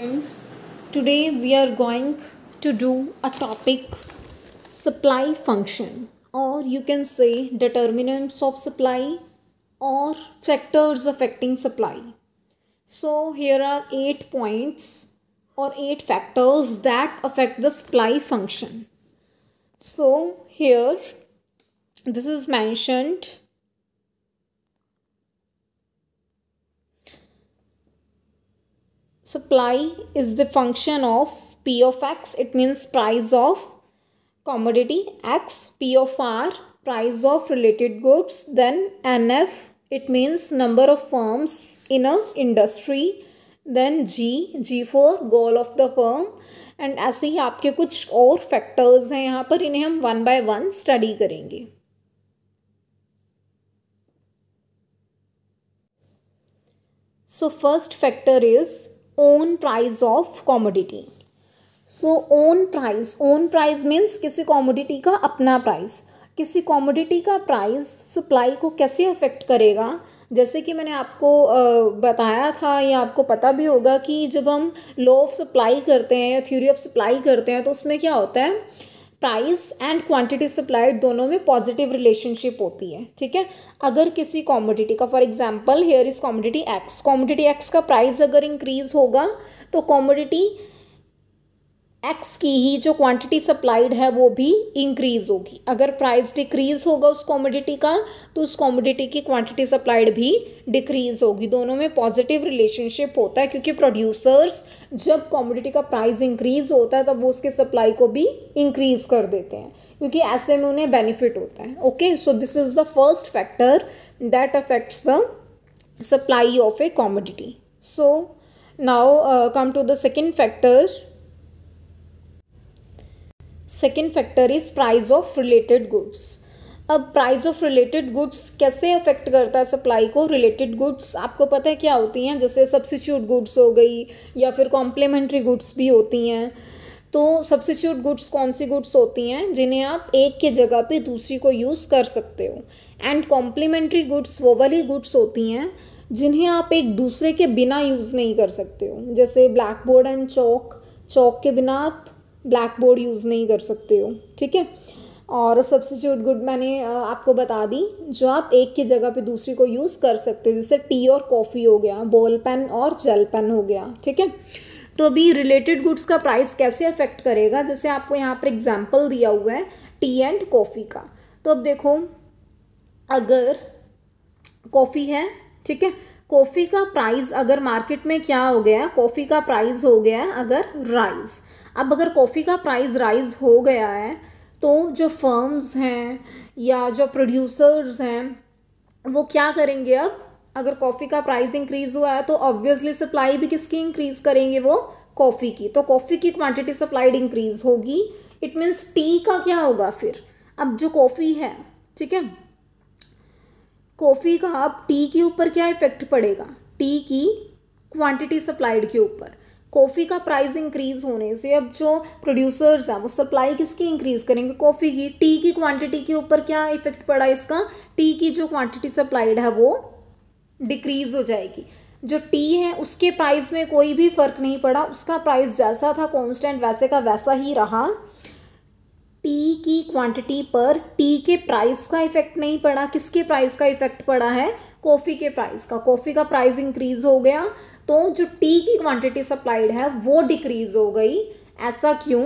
Friends, today we are going to do a topic supply function, or you can say determinants of supply or factors affecting supply. So, here are 8 points or 8 factors that affect the supply function. So, here this is mentioned. Supply is the function of P of X. It means price of commodity X, P of R, price of related goods. Then NF, it means number of firms in a industry. Then G for goal of the firm. And ऐसे ही आपके कुछ और factors हैं यहाँ पर, इन्हें हम one by one study करेंगे. So first factor is own price of commodity. So own price means किसी कॉमोडिटी का अपना प्राइस. किसी कॉमोडिटी का प्राइस सप्लाई को कैसे अफेक्ट करेगा, जैसे कि मैंने आपको बताया था या आपको पता भी होगा कि जब हम लॉ ऑफ सप्लाई करते हैं या थ्योरी ऑफ सप्लाई करते हैं तो उसमें क्या होता है, प्राइस एंड क्वांटिटी सप्लाइड दोनों में पॉजिटिव रिलेशनशिप होती है. ठीक है, अगर किसी कॉमोडिटी का, for example here is commodity x का प्राइस अगर इंक्रीज होगा तो कॉमोडिटी एक्स की ही जो क्वांटिटी सप्लाइड है वो भी इंक्रीज होगी. अगर प्राइस डिक्रीज होगा उस कॉमोडिटी का तो उस कॉमोडिटी की क्वांटिटी सप्लाइड भी डिक्रीज होगी. दोनों में पॉजिटिव रिलेशनशिप होता है, क्योंकि प्रोड्यूसर्स जब कॉमोडिटी का प्राइस इंक्रीज होता है तब वो उसके सप्लाई को भी इंक्रीज कर देते हैं, क्योंकि ऐसे में उन्हें बेनिफिट होता है. Okay, so this is the first factor that affects the supply of a commodity. So now come to the second factor. Second factor is price of related goods. अब प्राइस ऑफ रिलेटेड गुड्स कैसे affect करता है supply को. Related goods आपको पता है क्या होती हैं, जैसे सब्स्टिट्यूट गुड्स हो गई या फिर कॉम्प्लीमेंट्री गुड्स भी होती हैं. तो सब्स्टिट्यूट गुड्स कौन सी गुड्स होती हैं, जिन्हें आप एक के जगह पे दूसरी को यूज़ कर सकते हो. एंड कॉम्प्लीमेंट्री गुड्स वो वाली गुड्स होती हैं जिन्हें आप एक दूसरे के बिना यूज़ नहीं कर सकते हो. जैसे ब्लैक बोर्ड एंड चौक के बिना आप ब्लैक बोर्ड यूज़ नहीं कर सकते हो. ठीक है, और सब्स्टिट्यूट गुड मैंने आपको बता दी जो आप एक की जगह पे दूसरी को यूज़ कर सकते हो, जैसे टी और कॉफ़ी हो गया, बॉल पेन और जेल पेन हो गया. ठीक है, तो अभी रिलेटेड गुड्स का प्राइस कैसे अफेक्ट करेगा, जैसे आपको यहाँ पर एग्जाम्पल दिया हुआ है टी एंड कॉफ़ी का. तो अब देखो, अगर कॉफ़ी है, ठीक है, कॉफ़ी का प्राइस अगर मार्केट में क्या हो गया, कॉफ़ी का प्राइस हो गया अगर राइज. अब अगर कॉफ़ी का प्राइस राइज हो गया है तो जो फर्म्स हैं या जो प्रोड्यूसर्स हैं वो क्या करेंगे. अब अगर कॉफ़ी का प्राइस इंक्रीज़ हुआ है तो ऑब्वियसली सप्लाई भी किसकी इंक्रीज़ करेंगे, वो कॉफ़ी की. तो कॉफ़ी की क्वांटिटी सप्लाइड इंक्रीज़ होगी. इट मीन्स टी का क्या होगा फिर. अब जो कॉफ़ी है, ठीक है, कॉफ़ी का अब टी के ऊपर क्या इफेक्ट पड़ेगा, टी की क्वांटिटी सप्लाइड के ऊपर. कॉफ़ी का प्राइस इंक्रीज होने से अब जो प्रोड्यूसर्स हैं वो सप्लाई किसकी इंक्रीज करेंगे, कॉफ़ी की. टी की क्वांटिटी के ऊपर क्या इफेक्ट पड़ा इसका, टी की जो क्वांटिटी सप्लाइड है वो डिक्रीज हो जाएगी. जो टी है उसके प्राइस में कोई भी फ़र्क नहीं पड़ा, उसका प्राइस जैसा था कांस्टेंट वैसे का वैसा ही रहा. टी की क्वांटिटी पर टी के प्राइस का इफेक्ट नहीं पड़ा. किसके प्राइस का इफेक्ट पड़ा है, कॉफ़ी के प्राइस का. कॉफ़ी का प्राइस इंक्रीज हो गया तो जो टी की क्वांटिटी सप्लाइड है वो डिक्रीज हो गई. ऐसा क्यों,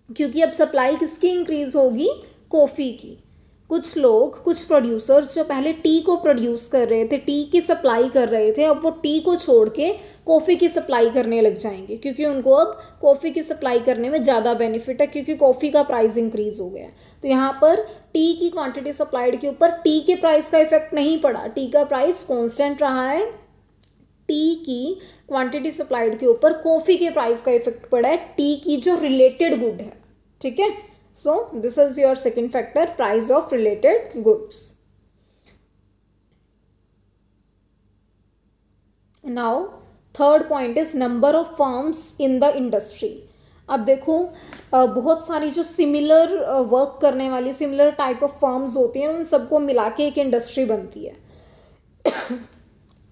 क्योंकि अब सप्लाई किसकी इंक्रीज होगी, कॉफ़ी की. कुछ प्रोड्यूसर्स जो पहले टी को प्रोड्यूस कर रहे थे, टी की सप्लाई कर रहे थे, अब वो टी को छोड़ के कॉफ़ी की सप्लाई करने लग जाएंगे, क्योंकि उनको अब कॉफ़ी की सप्लाई करने में ज़्यादा बेनिफिट है, क्योंकि कॉफ़ी का प्राइस इंक्रीज हो गया. तो यहाँ पर टी की क्वांटिटी सप्लाइड के ऊपर टी के प्राइस का इफेक्ट नहीं पड़ा, टी का प्राइस कॉन्स्टेंट रहा है. टी की क्वांटिटी सप्लाइड के ऊपर कॉफ़ी के प्राइस का इफेक्ट पड़ा है, टी की जो रिलेटेड गुड है. ठीक है, so this is your second factor, price of related goods. Now third point is number of firms in the industry. अब देखो, बहुत सारी जो सिमिलर वर्क करने वाली सिमिलर टाइप ऑफ फर्म्स होती हैं उन सबको मिला के एक इंडस्ट्री बनती है.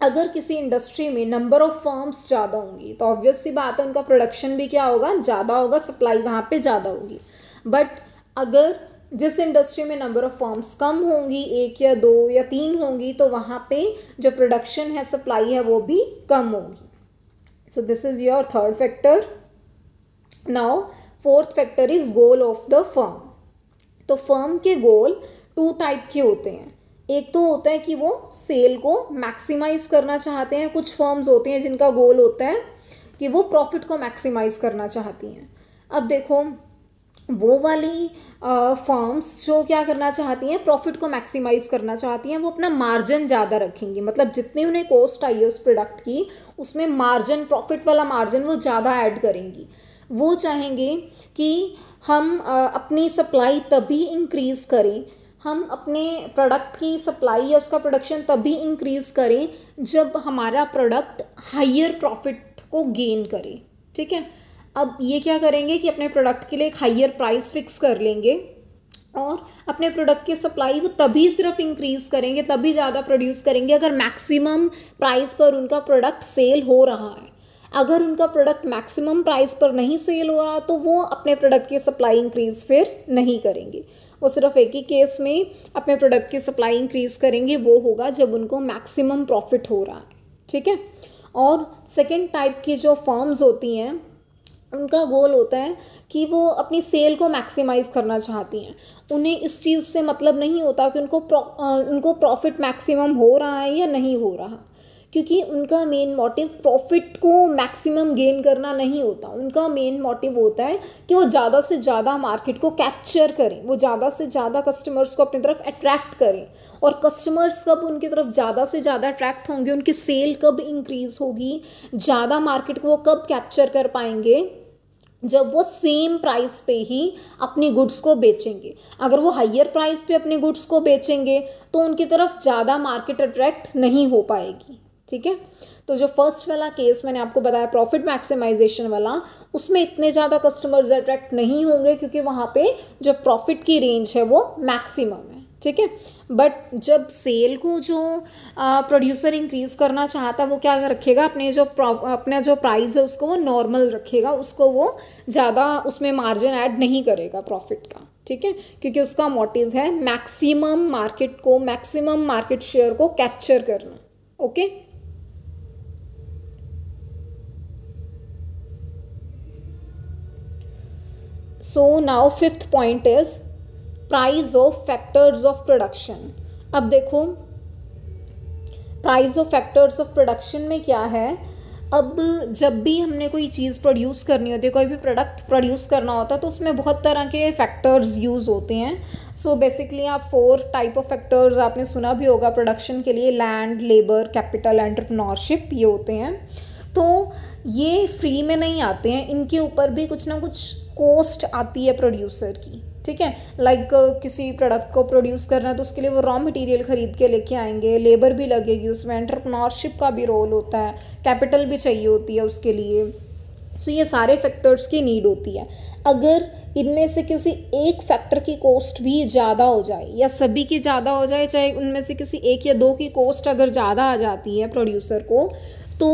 अगर किसी इंडस्ट्री में नंबर ऑफ फर्म्स ज़्यादा होंगी तो ऑब्वियस सी बात है उनका प्रोडक्शन भी क्या होगा, ज़्यादा होगा, सप्लाई वहाँ पे ज़्यादा होगी। बट अगर जिस इंडस्ट्री में नंबर ऑफ फर्म्स कम होंगी, 1 या 2 या 3 होंगी, तो वहाँ पे जो प्रोडक्शन है, सप्लाई है, वो भी कम होगी। So this is your third factor. Now fourth factor is goal of the firm. तो फर्म के गोल 2 टाइप के होते हैं। एक तो होता है कि वो सेल को मैक्सिमाइज करना चाहते हैं। कुछ फर्म्स होती हैं जिनका गोल होता है कि वो प्रॉफिट को मैक्सिमाइज करना चाहती हैं। अब देखो, वो वाली फर्म्स जो क्या करना चाहती हैं, प्रॉफिट को मैक्सिमाइज करना चाहती हैं, वो अपना मार्जिन ज़्यादा रखेंगी। मतलब जितनी उन्हें कॉस्ट आई है उस प्रोडक्ट की, उसमें मार्जिन, प्रॉफिट वाला मार्जिन वो ज़्यादा ऐड करेंगी। वो चाहेंगे कि हम अपनी सप्लाई तभी इंक्रीज़ करें, हम अपने प्रोडक्ट की सप्लाई या उसका प्रोडक्शन तभी इंक्रीज़ करें जब हमारा प्रोडक्ट हायर प्रॉफिट को गेन करे। ठीक है, अब ये क्या करेंगे कि अपने प्रोडक्ट के लिए एक हायर प्राइस फिक्स कर लेंगे और अपने प्रोडक्ट की सप्लाई वो तभी सिर्फ इंक्रीज़ करेंगे, तभी ज़्यादा प्रोड्यूस करेंगे अगर मैक्सिमम प्राइस पर उनका प्रोडक्ट सेल हो रहा है। अगर उनका प्रोडक्ट मैक्सिमम प्राइस पर नहीं सेल हो रहा तो वो अपने प्रोडक्ट की सप्लाई इंक्रीज़ फिर नहीं करेंगे। वो सिर्फ एक ही केस में अपने प्रोडक्ट की सप्लाई इंक्रीज़ करेंगे, वो होगा जब उनको मैक्सिमम प्रॉफिट हो रहा है। ठीक है, और सेकेंड टाइप की जो फर्म्स होती हैं उनका गोल होता है कि वो अपनी सेल को मैक्सिमाइज़ करना चाहती हैं। उन्हें इस चीज़ से मतलब नहीं होता कि उनको प्रॉफिट मैक्सिमम हो रहा है या नहीं हो रहा, क्योंकि उनका मेन मोटिव प्रॉफिट को मैक्सिमम गेन करना नहीं होता। उनका मेन मोटिव होता है कि वो ज़्यादा से ज़्यादा मार्केट को कैप्चर करें, वो ज़्यादा से ज़्यादा कस्टमर्स को अपनी तरफ अट्रैक्ट करें। और कस्टमर्स कब उनकी तरफ ज़्यादा से ज़्यादा अट्रैक्ट होंगे, उनकी सेल कब इंक्रीज़ होगी, ज़्यादा मार्केट को वो कब कैप्चर कर पाएंगे, जब वो सेम प्राइस पे ही अपनी गुड्स को बेचेंगे। अगर वो हायर प्राइस पे अपने गुड्स को बेचेंगे तो उनकी तरफ ज़्यादा मार्केट अट्रैक्ट नहीं हो पाएगी। ठीक है, तो जो फर्स्ट वाला केस मैंने आपको बताया प्रॉफिट मैक्सिमाइजेशन वाला, उसमें इतने ज़्यादा कस्टमर्स अट्रैक्ट नहीं होंगे क्योंकि वहाँ पे जो प्रॉफिट की रेंज है वो मैक्सिमम है। ठीक है, बट जब सेल को जो प्रोड्यूसर इंक्रीज़ करना चाहता है वो क्या रखेगा, अपना जो प्राइस है उसको वो नॉर्मल रखेगा, उसको वो ज़्यादा उसमें मार्जिन ऐड नहीं करेगा प्रॉफिट का। ठीक है, क्योंकि उसका मोटिव है मैक्सिमम मार्केट शेयर को कैप्चर करना। Okay, so now fifth point is price of factors of production. अब देखो, price of factors of production में क्या है, अब जब भी हमने कोई चीज़ प्रोड्यूस करनी होती है, कोई भी प्रोडक्ट प्रोड्यूस करना होता है, तो उसमें बहुत तरह के फैक्टर्स यूज़ होते हैं। सो बेसिकली आप 4 टाइप ऑफ फैक्टर्स आपने सुना भी होगा प्रोडक्शन के लिए, लैंड, लेबर, कैपिटल, एंटरप्रेन्योरशिप, ये होते हैं। तो ये फ्री में नहीं आते हैं, इनके ऊपर भी कुछ ना कुछ कॉस्ट आती है प्रोड्यूसर की। ठीक है, लाइक किसी प्रोडक्ट को प्रोड्यूस करना है तो उसके लिए वो रॉ मटेरियल ख़रीद के लेके आएंगे, लेबर भी लगेगी उसमें, एंटरप्रेन्योरशिप का भी रोल होता है, कैपिटल भी चाहिए होती है उसके लिए। सो ये सारे फैक्टर्स की नीड होती है। अगर इनमें से किसी एक फैक्टर की कॉस्ट भी ज़्यादा हो जाए या सभी की ज़्यादा हो जाए, चाहे उनमें से किसी एक या दो की कॉस्ट अगर ज़्यादा आ जाती है प्रोड्यूसर को, तो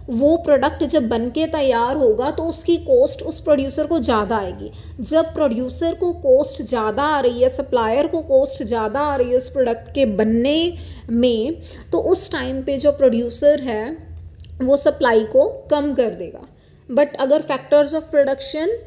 वो प्रोडक्ट जब बन के तैयार होगा तो उसकी कॉस्ट उस प्रोड्यूसर को ज़्यादा आएगी। जब प्रोड्यूसर को कॉस्ट ज़्यादा आ रही है, सप्लायर को कॉस्ट ज़्यादा आ रही है उस प्रोडक्ट के बनने में, तो उस टाइम पे जो प्रोड्यूसर है वो सप्लाई को कम कर देगा। बट अगर फैक्टर्स ऑफ प्रोडक्शन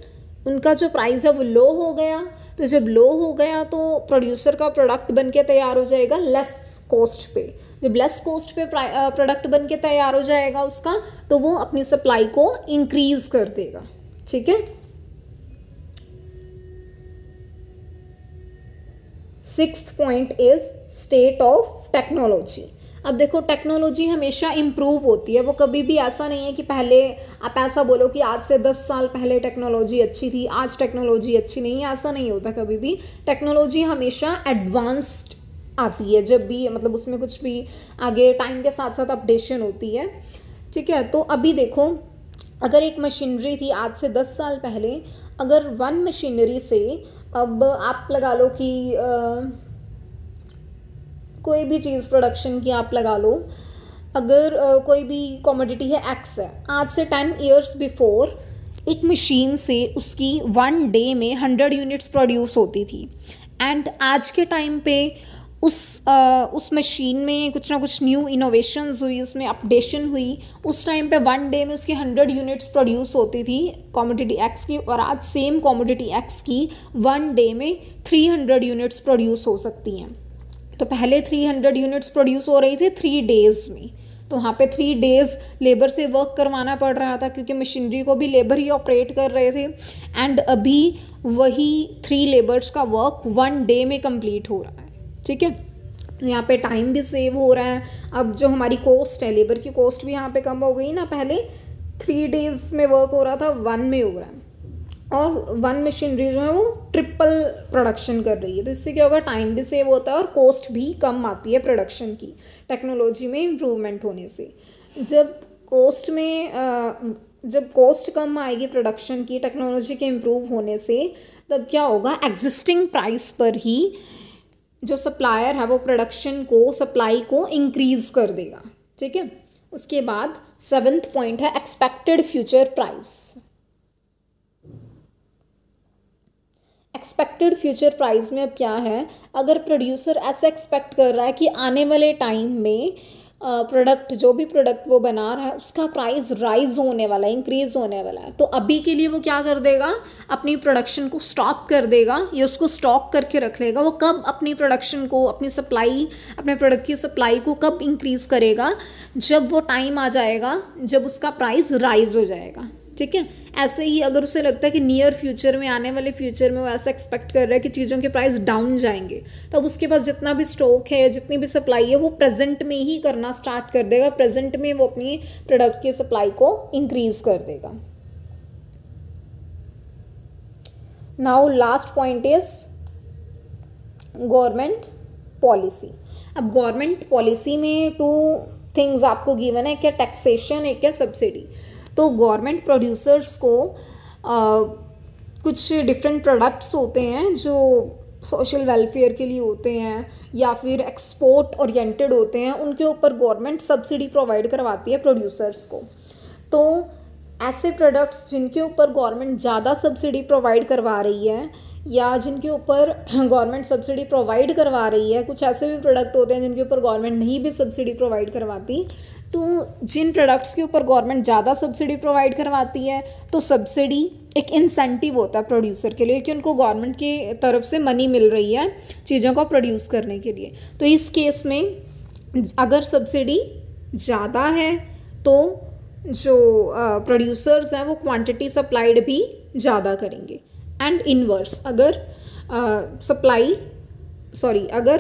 उनका जो प्राइस है वो लो हो गया, तो जब लो हो गया तो प्रोड्यूसर का प्रोडक्ट बन के तैयार हो जाएगा लेस कॉस्ट पे। जब लेस कॉस्ट पे प्रोडक्ट बन के तैयार हो जाएगा उसका, तो वो अपनी सप्लाई को इंक्रीज कर देगा। ठीक है, 6th point is state of technology. अब देखो, टेक्नोलॉजी हमेशा इम्प्रूव होती है, वो कभी भी ऐसा नहीं है कि पहले आप ऐसा बोलो कि आज से 10 साल पहले टेक्नोलॉजी अच्छी थी, आज टेक्नोलॉजी अच्छी नहीं है, ऐसा नहीं होता कभी भी। टेक्नोलॉजी हमेशा एडवांस्ड आती है, जब भी मतलब उसमें कुछ भी आगे टाइम के साथ साथ अपडेशन होती है। ठीक है, तो अभी देखो, अगर एक मशीनरी थी आज से 10 साल पहले, अगर वन मशीनरी से अब आप लगा लो कि कोई भी चीज़ प्रोडक्शन की आप लगा लो, अगर कोई भी कमोडिटी है एक्स है, आज से 10 ईयर्स बिफोर एक मशीन से उसकी 1 डे में 100 यूनिट्स प्रोड्यूस होती थी, एंड आज के टाइम पे उस मशीन में कुछ ना कुछ न्यू इनोवेशंस हुई, उसमें अपडेशन हुई। उस टाइम पे 1 डे में उसकी 100 यूनिट्स प्रोड्यूस होती थी कमोडिटी एक्स की, और आज सेम कमोडिटी एक्स की 1 डे में 300 यूनिट्स प्रोड्यूस हो सकती हैं। तो पहले 300 यूनिट्स प्रोड्यूस हो रही थी 3 डेज़ में, तो वहाँ पे 3 डेज़ लेबर से वर्क करवाना पड़ रहा था, क्योंकि मशीनरी को भी लेबर ही ऑपरेट कर रहे थे। एंड अभी वही 3 लेबर्स का वर्क 1 डे में कंप्लीट हो रहा है, ठीक है। यहाँ पे टाइम भी सेव हो रहा है। अब जो हमारी कॉस्ट है, लेबर की कॉस्ट भी यहाँ पे कम हो गई ना, पहले 3 डेज़ में वर्क हो रहा था, 1 में हो रहा है, और 1 मशीनरी जो है वो ट्रिपल प्रोडक्शन कर रही है। तो इससे क्या होगा, टाइम भी सेव होता है और कॉस्ट भी कम आती है प्रोडक्शन की, टेक्नोलॉजी में इम्प्रूवमेंट होने से। जब कॉस्ट कम आएगी प्रोडक्शन की टेक्नोलॉजी के इम्प्रूव होने से, तब क्या होगा, एग्जिस्टिंग प्राइस पर ही जो सप्लायर है वो प्रोडक्शन को, सप्लाई को इंक्रीज कर देगा, ठीक है। उसके बाद 7th पॉइंट है expected future price. Expected future price में अब क्या है, अगर प्रोड्यूसर ऐसा एक्सपेक्ट कर रहा है कि आने वाले टाइम में प्रोडक्ट, जो भी प्रोडक्ट वो बना रहा है उसका प्राइस राइज होने वाला है, इंक्रीज होने वाला है, तो अभी के लिए वो क्या कर देगा, अपनी प्रोडक्शन को स्टॉप कर देगा या उसको स्टॉक करके रख लेगा। वो कब अपनी प्रोडक्शन को, अपनी सप्लाई, अपने प्रोडक्ट की सप्लाई को कब इंक्रीज करेगा, जब वो टाइम आ जाएगा जब उसका प्राइस राइज हो जाएगा, ठीक है। ऐसे ही अगर उसे लगता है कि नियर फ्यूचर में, आने वाले फ्यूचर में वो ऐसा एक्सपेक्ट कर रहा है कि चीज़ों के प्राइस डाउन जाएंगे, तब उसके पास जितना भी स्टॉक है, जितनी भी सप्लाई है, वो प्रेजेंट में ही करना स्टार्ट कर देगा। प्रेजेंट में वो अपनी प्रोडक्ट की सप्लाई को इंक्रीज कर देगा। Now last point is government policy. अब गवर्नमेंट पॉलिसी में 2 थिंग्स आपको गिवन है, एक है टैक्सेशन, एक है सब्सिडी। तो गवर्नमेंट प्रोड्यूसर्स को कुछ डिफरेंट प्रोडक्ट्स होते हैं जो सोशल वेलफेयर के लिए होते हैं या फिर एक्सपोर्ट ओरिएंटेड होते हैं, उनके ऊपर गवर्नमेंट सब्सिडी प्रोवाइड करवाती है प्रोड्यूसर्स को। तो ऐसे प्रोडक्ट्स जिनके ऊपर गवर्नमेंट ज़्यादा सब्सिडी प्रोवाइड करवा रही है या जिनके ऊपर गवर्नमेंट सब्सिडी प्रोवाइड करवा रही है, कुछ ऐसे भी प्रोडक्ट होते हैं जिनके ऊपर गवर्नमेंट नहीं भी सब्सिडी प्रोवाइड करवाती। तो जिन प्रोडक्ट्स के ऊपर गवर्नमेंट ज़्यादा सब्सिडी प्रोवाइड करवाती है, तो सब्सिडी एक इंसेंटिव होता है प्रोड्यूसर के लिए कि उनको गवर्नमेंट की तरफ से मनी मिल रही है चीज़ों को प्रोड्यूस करने के लिए। तो इस केस में अगर सब्सिडी ज़्यादा है तो जो प्रोड्यूसर्स हैं वो क्वांटिटी सप्लाइड भी ज़्यादा करेंगे, एंड इनवर्स अगर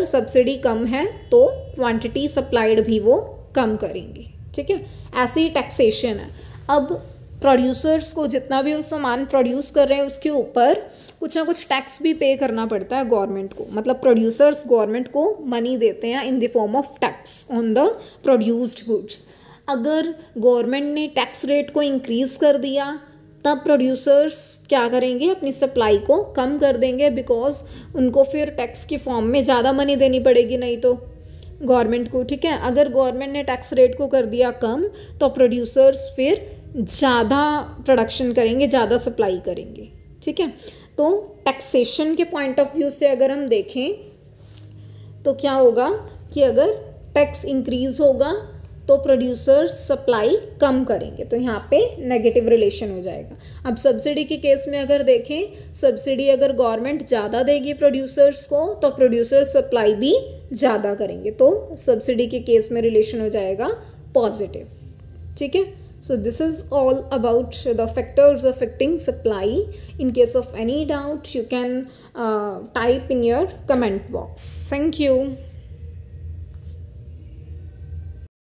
सब्सिडी कम है तो क्वांटिटी सप्लाइड भी वो कम करेंगे, ठीक है। ऐसे ही टैक्सेशन है। अब प्रोड्यूसर्स को जितना भी वो सामान प्रोड्यूस कर रहे हैं उसके ऊपर कुछ ना कुछ टैक्स भी पे करना पड़ता है गवर्नमेंट को, मतलब प्रोड्यूसर्स गवर्नमेंट को मनी देते हैं in the form of tax on the produced goods. अगर गवर्नमेंट ने टैक्स रेट को इंक्रीज़ कर दिया, तब प्रोड्यूसर्स क्या करेंगे, अपनी सप्लाई को कम कर देंगे, बिकॉज उनको फिर टैक्स की फॉर्म में ज़्यादा मनी देनी पड़ेगी नहीं तो गवर्नमेंट को, ठीक है। अगर गवर्नमेंट ने टैक्स रेट को कर दिया कम, तो प्रोड्यूसर्स फिर ज़्यादा प्रोडक्शन करेंगे, ज़्यादा सप्लाई करेंगे, ठीक है। तो टैक्सेशन के पॉइंट ऑफ व्यू से अगर हम देखें तो क्या होगा कि अगर टैक्स इंक्रीज होगा तो प्रोड्यूसर्स सप्लाई कम करेंगे, तो यहाँ पे नेगेटिव रिलेशन हो जाएगा। अब सब्सिडी के केस में अगर देखें, सब्सिडी अगर गवर्नमेंट ज़्यादा देगी प्रोड्यूसर्स को तो प्रोड्यूसर्स सप्लाई भी ज़्यादा करेंगे, तो सब्सिडी के केस में रिलेशन हो जाएगा पॉजिटिव, ठीक है। So this is all about the factors affecting supply. In case of any doubt, you can type in your comment box. Thank you.